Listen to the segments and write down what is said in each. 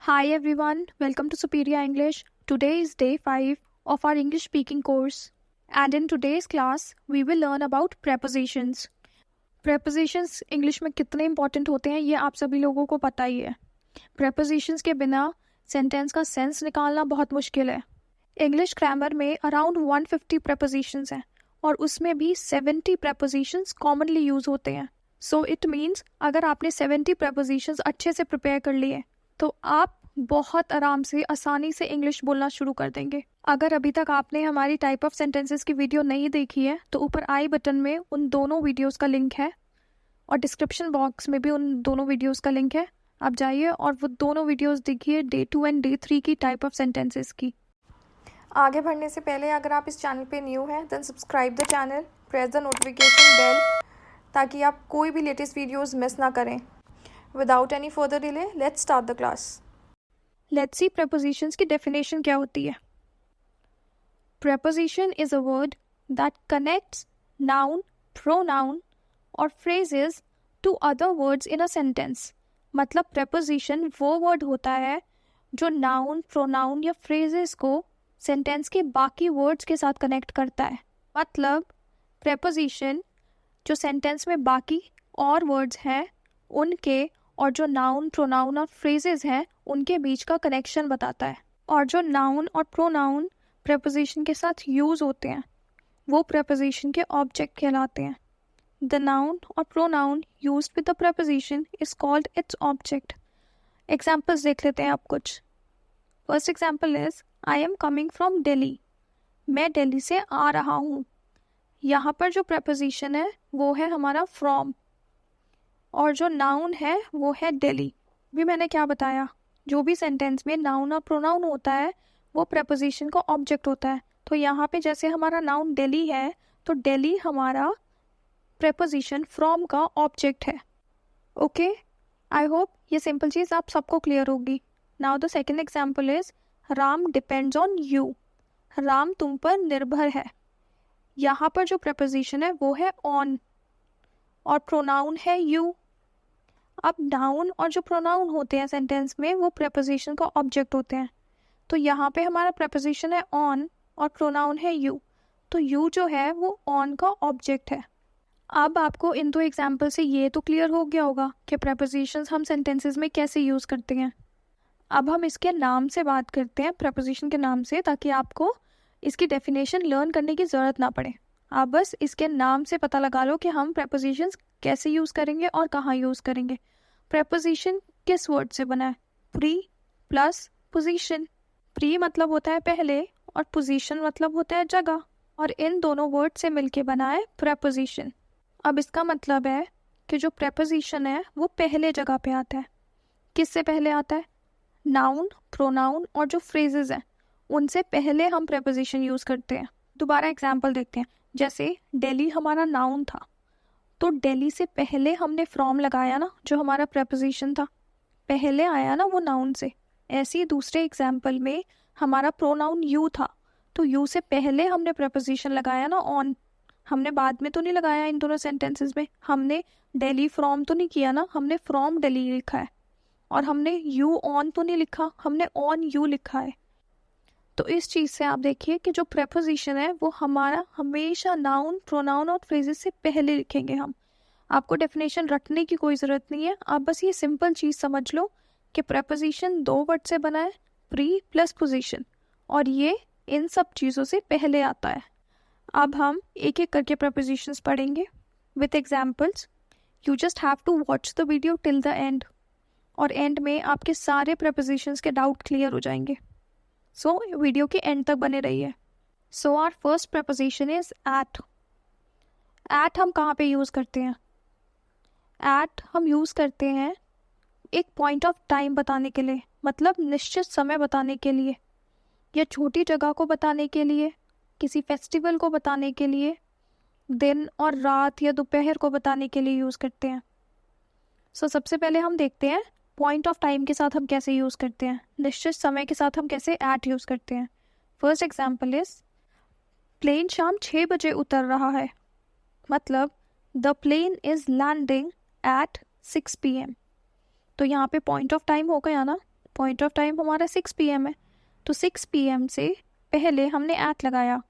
Hi everyone, welcome to Superior English. Today is day 5 of our English speaking course. And in today's class, we will learn about prepositions. Prepositions English में कितने important होते हैं ये आप सभी लोगों को पता ही है. Prepositions के बिना सेंटेंस का सेंस निकालना बहुत मुश्किल है. इंग्लिश ग्रामर में अराउंड 150 prepositions हैं और उसमें भी 70 prepositions कॉमनली यूज होते हैं. सो इट मीन्स अगर आपने 70 prepositions अच्छे से प्रिपेयर कर लिए तो आप बहुत आराम से आसानी से इंग्लिश बोलना शुरू कर देंगे. अगर अभी तक आपने हमारी टाइप ऑफ सेंटेंसेस की वीडियो नहीं देखी है तो ऊपर आई बटन में उन दोनों वीडियोस का लिंक है और डिस्क्रिप्शन बॉक्स में भी उन दोनों वीडियोस का लिंक है. आप जाइए और वो दोनों वीडियोस देखिए, डे 2 एंड डे 3 की टाइप ऑफ सेंटेंसेस की. आगे बढ़ने से पहले अगर आप इस चैनल पे न्यू हैं then subscribe the channel, press the notification bell ताकि आप कोई भी लेटेस्ट वीडियोस मिस ना करें. Without any further delay let's start the class. Let's see prepositions की डेफिनेशन क्या होती है. Preposition is a word that connects noun, pronoun or phrases to other words in a sentence. मतलब preposition वो word होता है जो noun, pronoun या phrases को sentence के बाकी words के साथ connect करता है. मतलब preposition जो sentence में बाकी और words हैं उनके और जो नाउन, प्रोनाउन और फ्रेजेस हैं उनके बीच का कनेक्शन बताता है. और जो नाउन और प्रोनाउन प्रेपोजिशन के साथ यूज होते हैं वो प्रेपोजिशन के ऑब्जेक्ट कहलाते हैं. द नाउन और pronoun used with the preposition is called its object. Examples देख लेते हैं आप कुछ. First example is I am coming from Delhi. मैं दिल्ली से आ रहा हूँ. यहाँ पर जो प्रेपोजिशन है वो है हमारा फ्रॉम और जो नाउन है वो है दिल्ली. भी मैंने क्या बताया, जो भी सेंटेंस में नाउन और प्रोनाउन होता है वो प्रेपोजिशन का ऑब्जेक्ट होता है. तो यहाँ पे जैसे हमारा नाउन दिल्ली है तो दिल्ली हमारा प्रेपोजिशन फ्रॉम का ऑब्जेक्ट है. ओके, आई होप ये सिंपल चीज़ आप सबको क्लियर होगी. Now the second example is Ram depends on you. Ram तुम पर निर्भर है. यहाँ पर जो प्रेपोजिशन है वो है ऑन और प्रोनाउन है यू. अब नाउन और जो प्रोनाउन होते हैं सेंटेंस में वो प्रेपोजिशन का ऑब्जेक्ट होते हैं. तो यहाँ पे हमारा प्रेपोजिशन है ऑन और प्रोनाउन है यू. तो यू जो है वो ऑन का ऑब्जेक्ट है. अब आपको इन दो एग्जाम्पल से ये तो क्लियर हो गया होगा कि प्रेपोजिशंस हम सेंटेंसेस में कैसे यूज़ करते हैं. अब हम इसके नाम से बात करते हैं, प्रेपोजिशन के नाम से, ताकि आपको इसकी डेफिनेशन लर्न करने की ज़रूरत ना पड़े. आप बस इसके नाम से पता लगा लो कि हम प्रेपोजिशंस कैसे यूज़ करेंगे और कहाँ यूज़ करेंगे. प्रेपोजिशन किस वर्ड से बना है? Pre plus position. प्री मतलब होता है पहले और पोजीशन मतलब होता है जगह, और इन दोनों वर्ड से मिलके बना है प्रेपोजिशन. अब इसका मतलब है कि जो प्रेपोजिशन है वो पहले जगह पे आता है. किससे पहले आता है? नाउन, प्रोनाउन और जो फ्रेजेस हैं उनसे पहले हम प्रेपोजिशन यूज़ करते हैं. दोबारा एग्जाम्पल देखते हैं. जैसे दिल्ली हमारा नाउन था तो दिल्ली से पहले हमने फ्रॉम लगाया ना, जो हमारा प्रेपोजिशन था पहले आया ना वो नाउन से. ऐसे ही दूसरे एग्जाम्पल में हमारा प्रोनाउन यू था तो यू से पहले हमने प्रेपोजिशन लगाया ना ऑन. हमने बाद में तो नहीं लगाया. इन दोनों सेंटेंसेस में हमने दिल्ली फ्रॉम तो नहीं किया ना, हमने फ्रॉम दिल्ली लिखा है. और हमने यू ऑन तो नहीं लिखा, हमने ऑन यू लिखा है. तो इस चीज़ से आप देखिए कि जो प्रेपोजिशन है वो हमारा हमेशा नाउन, प्रोनाउन और फ्रेजेस से पहले लिखेंगे हम. आपको डेफिनेशन रटने की कोई ज़रूरत नहीं है. आप बस ये सिंपल चीज़ समझ लो कि प्रेपोजिशन दो वर्ड से बना है, प्री प्लस पोजीशन, और ये इन सब चीज़ों से पहले आता है. अब हम एक एक करके प्रेपोजिशंस पढ़ेंगे with examples. You just have to watch the video till the end, और एंड में आपके सारे प्रेपोजिशंस के डाउट क्लियर हो जाएंगे. सो वीडियो के एंड तक बने रहिए. So our first preposition is at. At हम कहाँ पे यूज़ करते हैं? एट हम यूज़ करते हैं एक पॉइंट ऑफ टाइम बताने के लिए, मतलब निश्चित समय बताने के लिए, या छोटी जगह को बताने के लिए, किसी फेस्टिवल को बताने के लिए, दिन और रात या दोपहर को बताने के लिए यूज़ करते हैं. सो सबसे पहले हम देखते हैं पॉइंट ऑफ टाइम के साथ हम कैसे यूज़ करते हैं, निश्चित समय के साथ हम कैसे एट यूज़ करते हैं. फर्स्ट एग्जाम्पल इज प्लेन शाम 6 बजे उतर रहा है. मतलब the plane is landing at 6 PM. तो यहाँ पे पॉइंट ऑफ टाइम हो गया ना, पॉइंट ऑफ टाइम हमारा 6 PM है, तो 6 PM से पहले हमने एट लगाया.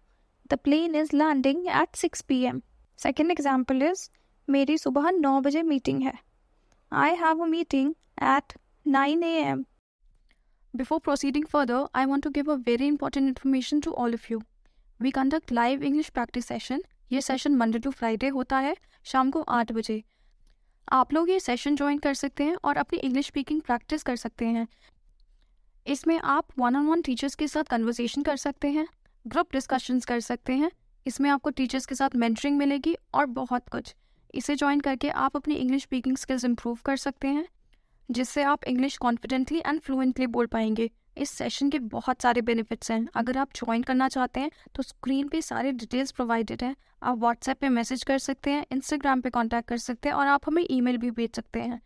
The plane is landing at 6 PM. Second example is मेरी सुबह 9 बजे मीटिंग है. I have a meeting at 9 AM. Before proceeding further, I want to give a very important information to all of you. We conduct live English practice session. ये session Monday to Friday होता है शाम को 8 बजे. आप लोग ये session join कर सकते हैं और अपनी इंग्लिश स्पीकिंग प्रैक्टिस कर सकते हैं. इसमें आप 1-on-1 टीचर्स के साथ कन्वर्सेशन कर सकते हैं, ग्रुप डिस्कशंस कर सकते हैं. इसमें आपको टीचर्स के साथ मेंटरिंग मिलेगी और बहुत कुछ. इसे ज्वाइन करके आप अपनी इंग्लिश स्पीकिंग स्किल्स इंप्रूव कर सकते हैं, जिससे आप इंग्लिश कॉन्फिडेंटली एंड फ्लुएंटली बोल पाएंगे. इस सेशन के बहुत सारे बेनिफिट्स हैं. अगर आप ज्वाइन करना चाहते हैं तो स्क्रीन पे सारे डिटेल्स प्रोवाइडेड हैं. आप व्हाट्सएप पे मैसेज कर सकते हैं, इंस्टाग्राम पे कांटेक्ट कर सकते हैं और आप हमें ईमेल भी भेज सकते हैं.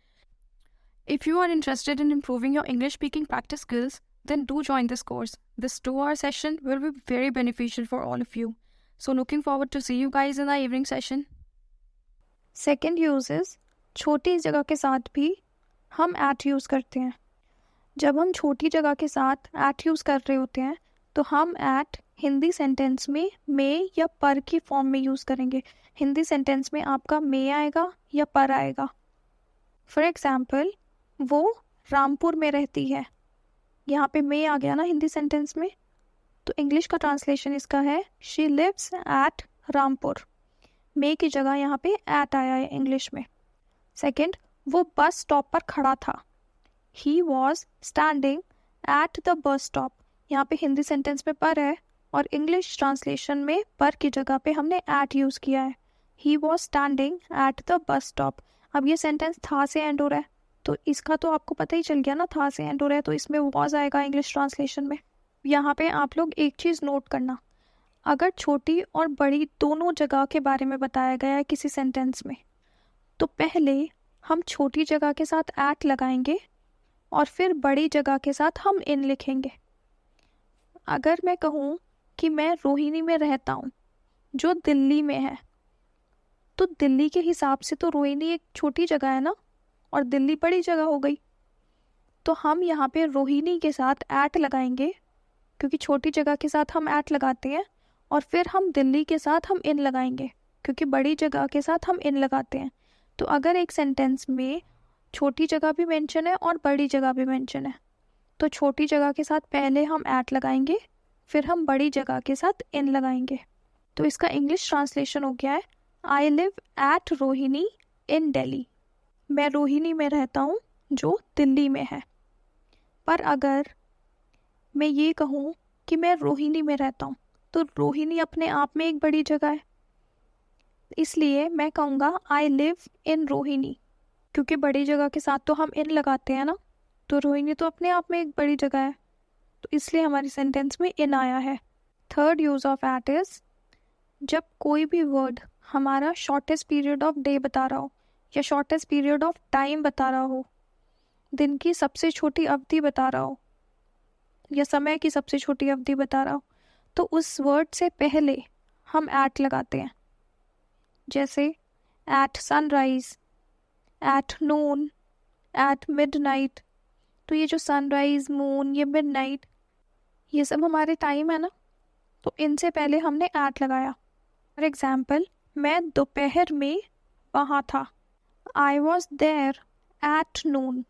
If you are interested in improving your English speaking practice skills, then do join this course. This 2-hour session will be very beneficial for all of you. So looking forward to see you guys in the evening session. Second use is छोटी जगह के साथ भी हम at use करते हैं. जब हम छोटी जगह के साथ at यूज़ कर रहे होते हैं तो हम at हिंदी सेंटेंस में या पर की फॉर्म में यूज़ करेंगे. हिंदी सेंटेंस में आपका में आएगा या पर आएगा. फॉर एग्जाम्पल, वो रामपुर में रहती है. यहाँ पे में आ गया ना हिंदी सेंटेंस में, तो इंग्लिश का ट्रांसलेशन इसका है शी लिव्स एट रामपुर. में की जगह यहाँ पे एट आया है इंग्लिश में. सेकंड, वो बस स्टॉप पर खड़ा था. He was standing at the bus stop. यहाँ पे हिंदी सेंटेंस में पर है और इंग्लिश ट्रांसलेशन में पर की जगह पे हमने एट यूज़ किया है. He was standing at the bus stop. अब ये सेंटेंस था से एंड हो रहा है, तो इसका तो आपको पता ही चल गया ना, था से एंड हो रहा है, तो इसमें वॉज आएगा इंग्लिश ट्रांसलेशन में. यहाँ पे आप लोग एक चीज़ नोट करना, अगर छोटी और बड़ी दोनों जगह के बारे में बताया गया है किसी सेंटेंस में, तो पहले हम छोटी जगह के साथ एट लगाएंगे और फिर बड़ी जगह के साथ हम इन लिखेंगे. अगर मैं कहूँ कि मैं रोहिणी में रहता हूँ जो दिल्ली में है, तो दिल्ली के हिसाब से तो रोहिणी एक छोटी जगह है ना, और दिल्ली बड़ी जगह हो गई. तो हम यहाँ पे रोहिणी के साथ एट लगाएंगे, क्योंकि छोटी जगह के साथ हम एट लगाते हैं, और फिर हम दिल्ली के साथ हम इन लगाएंगे, क्योंकि बड़ी जगह के साथ हम इन लगाते हैं. तो अगर एक सेंटेंस में छोटी जगह भी मेंशन है और बड़ी जगह भी मेंशन है, तो छोटी जगह के साथ पहले हम एट लगाएंगे, फिर हम बड़ी जगह के साथ इन लगाएंगे. तो इसका इंग्लिश ट्रांसलेशन हो गया है आई लिव एट रोहिणी इन दिल्ली. मैं रोहिणी में रहता हूँ जो दिल्ली में है. पर अगर मैं ये कहूँ कि मैं रोहिणी में रहता हूँ, तो रोहिणी अपने आप में एक बड़ी जगह है, इसलिए मैं कहूँगा आई लिव इन रोहिणी, क्योंकि बड़ी जगह के साथ तो हम इन लगाते हैं ना, तो रोहिणी तो अपने आप में एक बड़ी जगह है, तो इसलिए हमारी सेंटेंस में इन आया है. Third use of at is जब कोई भी वर्ड हमारा शॉर्टेस्ट पीरियड ऑफ डे बता रहा हो या शॉर्टेस्ट पीरियड ऑफ टाइम बता रहा हो, दिन की सबसे छोटी अवधि बता रहा हो या समय की सबसे छोटी अवधि बता रहा हो, तो उस वर्ड से पहले हम एट लगाते हैं. जैसे at sunrise, at noon, at midnight. तो ये जो सनराइज, मून, ये मिडनाइट, ये सब हमारे टाइम है ना, तो इनसे पहले हमने एट लगाया. फॉर एग्जाम्पल, मैं दोपहर में वहाँ था. I was there at noon,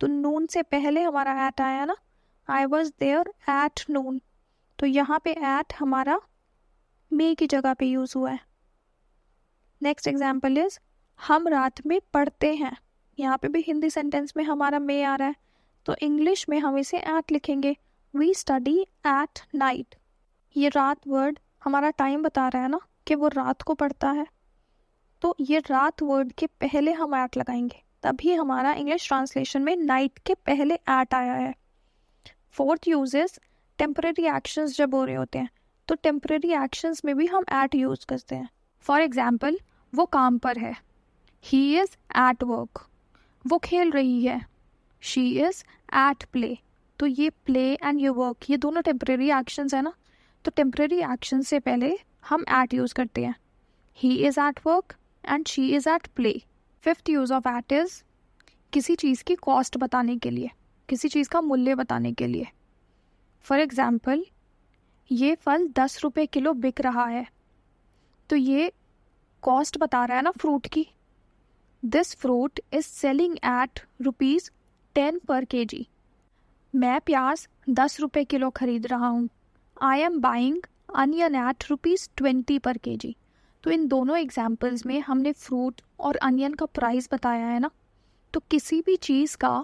तो नून से पहले हमारा एट आया ना, I was there at noon, तो यहाँ पे एट हमारा मे की जगह पे यूज़ हुआ है. नेक्स्ट एग्जाम्पल इज हम रात में पढ़ते हैं. यहाँ पे भी हिंदी सेंटेंस में हमारा मे आ रहा है, तो इंग्लिश में हम इसे एट लिखेंगे. We study at night. ये रात वर्ड हमारा टाइम बता रहा है ना कि वो रात को पढ़ता है, तो ये रात वर्ड के पहले हम एट लगाएंगे, तभी हमारा इंग्लिश ट्रांसलेशन में नाइट के पहले एट आया है. Fourth use is temporary actions जब हो रहे होते हैं, तो टेम्परेरी एक्शंस में भी हम एट यूज करते हैं. फॉर एग्जाम्पल, वो काम पर है, ही इज एट वर्क. वो खेल रही है, शी इज एट प्ले. तो ये प्ले एंड ये वर्क, ये दोनों टेम्परेरी एक्शंस है ना, तो टेम्परेरी एक्शन से पहले हम एट यूज करते हैं. He is at work and she is at play. Fifth use of at is किसी चीज़ की कॉस्ट बताने के लिए. किसी चीज़ का मूल्य बताने के लिए। फॉर एग्ज़ाम्पल, ये फल 10 रुपये किलो बिक रहा है, तो ये कॉस्ट बता रहा है ना फ्रूट की। This fruit is selling at ₹10 पर kg। मैं प्याज 10 रुपये किलो खरीद रहा हूँ। I am buying onion at ₹20 पर kg। तो इन दोनों एग्जाम्पल्स में हमने फ्रूट और अनियन का प्राइस बताया है ना। तो किसी भी चीज़ का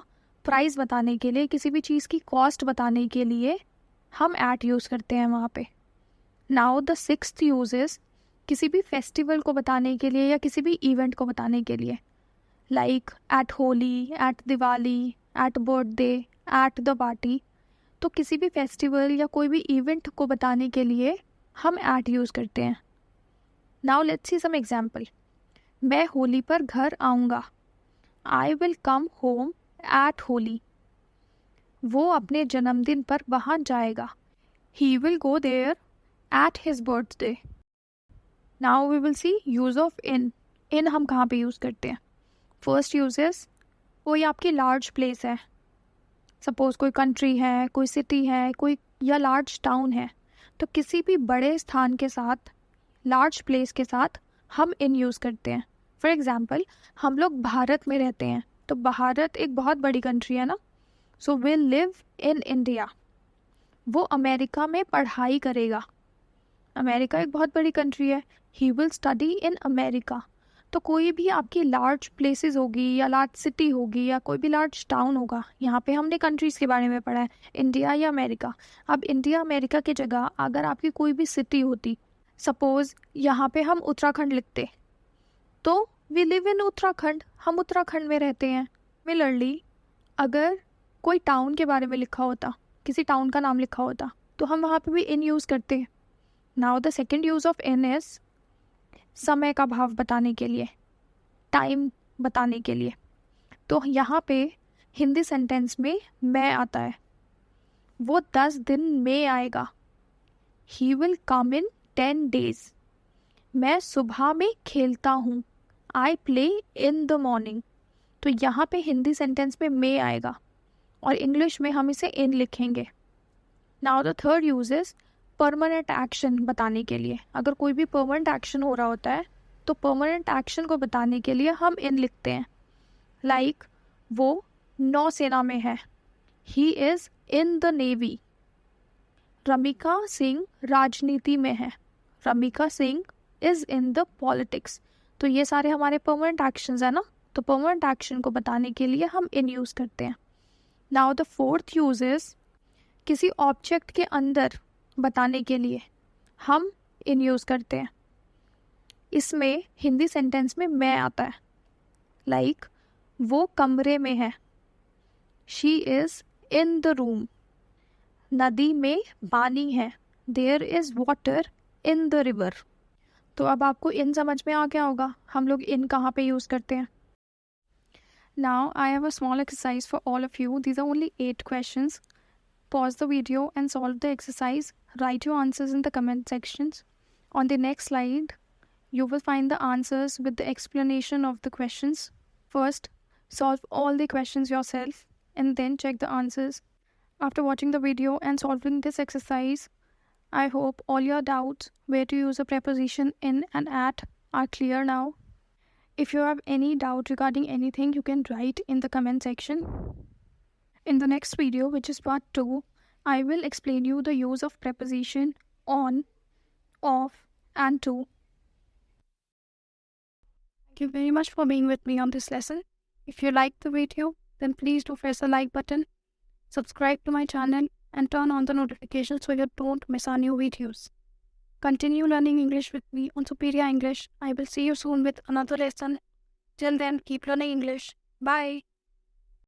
प्राइस बताने के लिए, किसी भी चीज़ की कॉस्ट बताने के लिए हम एट यूज़ करते हैं वहाँ पे। Now the sixth use is किसी भी फेस्टिवल को बताने के लिए या किसी भी इवेंट को बताने के लिए, like at Holi, at Diwali, at birthday, at the party. तो किसी भी फेस्टिवल या कोई भी इवेंट को बताने के लिए हम एट यूज़ करते हैं। Now let's see some example. मैं होली पर घर आऊँगा। I will come home at Holi. वो अपने जन्मदिन पर वहाँ जाएगा। He will go there at his birthday. Now we will see use of in. In हम कहाँ पे यूज़ करते हैं? फर्स्ट यूज इज कोई आपकी लार्ज प्लेस है, सपोज कोई कंट्री है, कोई सिटी है, कोई या लार्ज टाउन है, तो किसी भी बड़े स्थान के साथ, लार्ज प्लेस के साथ हम इन यूज़ करते हैं। फॉर एग्जाम्पल, हम लोग भारत में रहते हैं, तो भारत एक बहुत बड़ी कंट्री है ना। So will live in India. वो अमेरिका में पढ़ाई करेगा। अमेरिका एक बहुत बड़ी कंट्री है। He will study in America. तो कोई भी आपकी लार्ज प्लेसेस होगी या लार्ज सिटी होगी या कोई भी लार्ज टाउन होगा। यहाँ पे हमने कंट्रीज़ के बारे में पढ़ा है, इंडिया या अमेरिका। अब इंडिया अमेरिका की जगह अगर आपकी कोई भी सिटी होती, सपोज यहाँ पे हम उत्तराखंड लिखते, तो वी लिव इन उत्तराखंड, हम उत्तराखंड में रहते हैं। सिमिलरली अगर कोई टाउन के बारे में लिखा होता, किसी टाउन का नाम लिखा होता, तो हम वहाँ पे भी इन यूज़ करते हैं। Now the second use of in is समय का भाव बताने के लिए, टाइम बताने के लिए। तो यहाँ पे हिंदी सेंटेंस में मैं आता है। वो 10 दिन में आएगा। He will come in 10 days। मैं सुबह में खेलता हूँ। I play in the morning. तो यहाँ पे हिंदी सेंटेंस में मे आएगा और इंग्लिश में हम इसे इन लिखेंगे। Now the third use is permanent action बताने के लिए। अगर कोई भी परमानेंट एक्शन हो रहा होता है, तो परमानेंट एक्शन को बताने के लिए हम इन लिखते हैं। लाइक वो नौसेना में है। He is in the navy. Ramika Singh राजनीति में है। Ramika Singh is in the politics. तो ये सारे हमारे परमानेंट एक्शंस है ना। तो परमानेंट एक्शन को बताने के लिए हम इन यूज़ करते हैं। Now the fourth use is किसी ऑब्जेक्ट के अंदर बताने के लिए हम इन यूज़ करते हैं। इसमें हिंदी सेंटेंस में मैं आता है। लाइक वो कमरे में है। She is in the room. नदी में पानी है। There is water in the river. तो अब आपको इन समझ में आ गया होगा हम लोग इन कहाँ पे यूज़ करते हैं। Now I have a small exercise for all of you. These are only 8 questions. Pause the video and solve the exercise. Write your answers in the comment sections. On the next slide, you will find the answers with the explanation of the questions. First, solve all the questions yourself and then check the answers. After watching the video and solving this exercise, I hope all your doubts where to use a preposition in and at are clear now. If you have any doubt regarding anything, you can write in the comment section. In the next video, which is part 2, I will explain you the use of preposition on, of, and to. Thank you very much for being with me on this lesson. If you liked the video, then please do press the like button, subscribe to my channel, and turn on the notifications so you don't miss our new videos. Continue learning English with me on Superior English. I will see you soon with another lesson. Till then, keep learning English. Bye.